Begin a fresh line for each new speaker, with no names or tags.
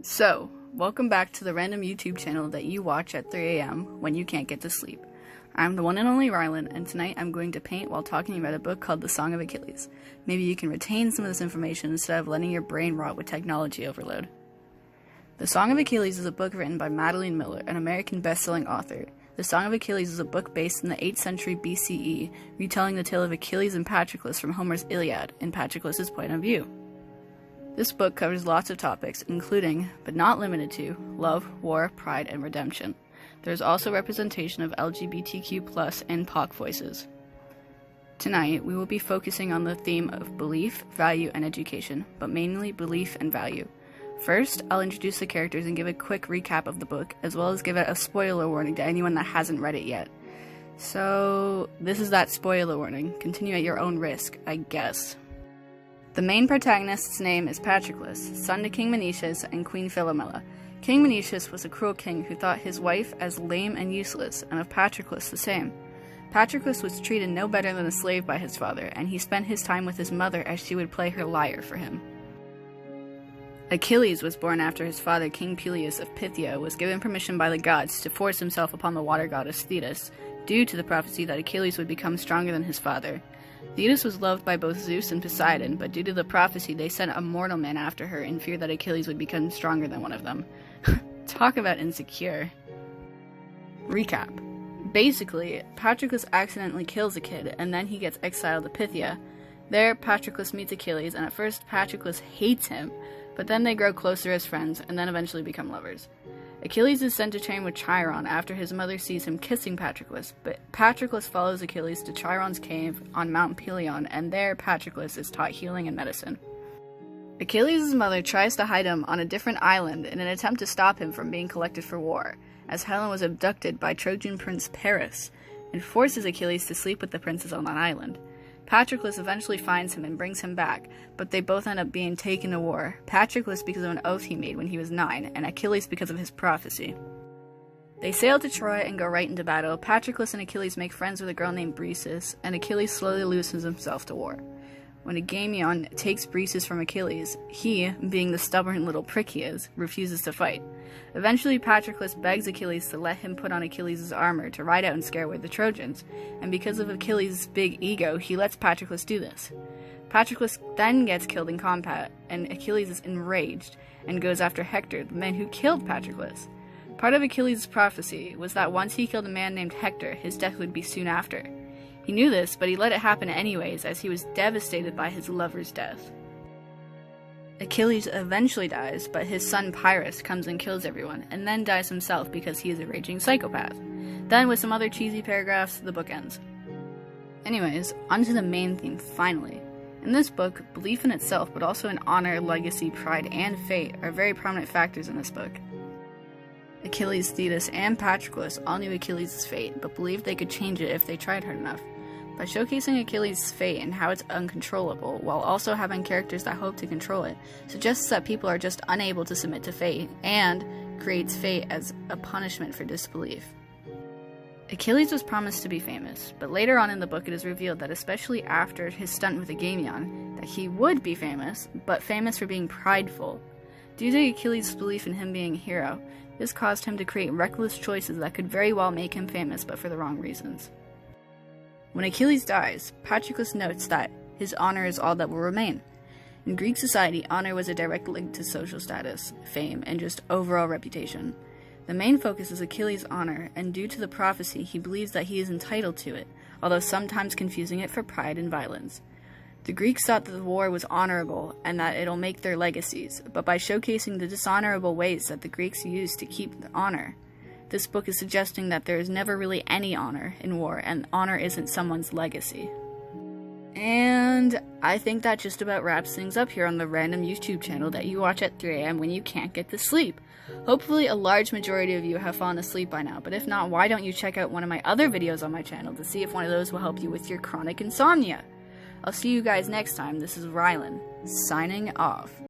So, welcome back to the random YouTube channel that you watch at 3 a.m. when you can't get to sleep. I'm the one and only Rylan, and tonight I'm going to paint while talking about a book called The Song of Achilles. Maybe you can retain some of this information instead of letting your brain rot with technology overload. The Song of Achilles is a book written by Madeline Miller, an American best-selling author. The Song of Achilles is a book based in the 8th century BCE, retelling the tale of Achilles and Patroclus from Homer's Iliad, in Patroclus' point of view. This book covers lots of topics, including, but not limited to, love, war, pride, and redemption. There is also representation of LGBTQ+ and POC voices. Tonight, we will be focusing on the theme of belief, value, and education, but mainly belief and value. First, I'll introduce the characters and give a quick recap of the book, as well as give it a spoiler warning to anyone that hasn't read it yet. So, this is that spoiler warning. Continue at your own risk, I guess. The main protagonist's name is Patroclus, son to King Menoetius and Queen Philomela. King Menoetius was a cruel king who thought his wife as lame and useless, and of Patroclus the same. Patroclus was treated no better than a slave by his father, and he spent his time with his mother as she would play her lyre for him. Achilles was born after his father, King Peleus of Phthia, was given permission by the gods to force himself upon the water goddess Thetis, due to the prophecy that Achilles would become stronger than his father. Thetis was loved by both Zeus and Poseidon, but due to the prophecy they sent a mortal man after her in fear that Achilles would become stronger than one of them. Talk about insecure. Recap. Basically, Patroclus accidentally kills a kid, and then he gets exiled to Phthia. There, Patroclus meets Achilles, and at first Patroclus hates him, but then they grow closer as friends, and then eventually become lovers. Achilles is sent to train with Chiron after his mother sees him kissing Patroclus, but Patroclus follows Achilles to Chiron's cave on Mount Pelion, and there Patroclus is taught healing and medicine. Achilles' mother tries to hide him on a different island in an attempt to stop him from being collected for war, as Helen was abducted by Trojan prince Paris, and forces Achilles to sleep with the princess on that island. Patroclus eventually finds him and brings him back, but they both end up being taken to war, Patroclus because of an oath he made when he was 9, and Achilles because of his prophecy. They sail to Troy and go right into battle. Patroclus and Achilles make friends with a girl named Briseis, and Achilles slowly loses himself to war. When Agamemnon takes Briseis from Achilles, he, being the stubborn little prick he is, refuses to fight. Eventually, Patroclus begs Achilles to let him put on Achilles' armor to ride out and scare away the Trojans, and because of Achilles' big ego, he lets Patroclus do this. Patroclus then gets killed in combat, and Achilles is enraged and goes after Hector, the man who killed Patroclus. Part of Achilles' prophecy was that once he killed a man named Hector, his death would be soon after. He knew this, but he let it happen anyways, as he was devastated by his lover's death. Achilles eventually dies, but his son Pyrrhus comes and kills everyone, and then dies himself because he is a raging psychopath. Then, with some other cheesy paragraphs, the book ends. Anyways, onto the main theme, finally. In this book, belief in itself, but also in honor, legacy, pride, and fate are very prominent factors in this book. Achilles, Thetis, and Patroclus all knew Achilles' fate, but believed they could change it if they tried hard enough. By showcasing Achilles' fate and how it's uncontrollable, while also having characters that hope to control it, suggests that people are just unable to submit to fate, and creates fate as a punishment for disbelief. Achilles was promised to be famous, but later on in the book it is revealed that especially after his stunt with Agamemnon, that he would be famous, but famous for being prideful. Due to Achilles' belief in him being a hero, this caused him to create reckless choices that could very well make him famous, but for the wrong reasons. When Achilles dies, Patroclus notes that his honor is all that will remain. In Greek society, honor was a direct link to social status, fame, and just overall reputation. The main focus is Achilles' honor, and due to the prophecy, he believes that he is entitled to it, although sometimes confusing it for pride and violence. The Greeks thought that the war was honorable, and that it'll make their legacies, but by showcasing the dishonorable ways that the Greeks used to keep the honor, this book is suggesting that there is never really any honor in war, and honor isn't someone's legacy. And I think that just about wraps things up here on the random YouTube channel that you watch at 3 a.m. when you can't get to sleep. Hopefully a large majority of you have fallen asleep by now, but if not, why don't you check out one of my other videos on my channel to see if one of those will help you with your chronic insomnia. I'll see you guys next time. This is Rylan, signing off.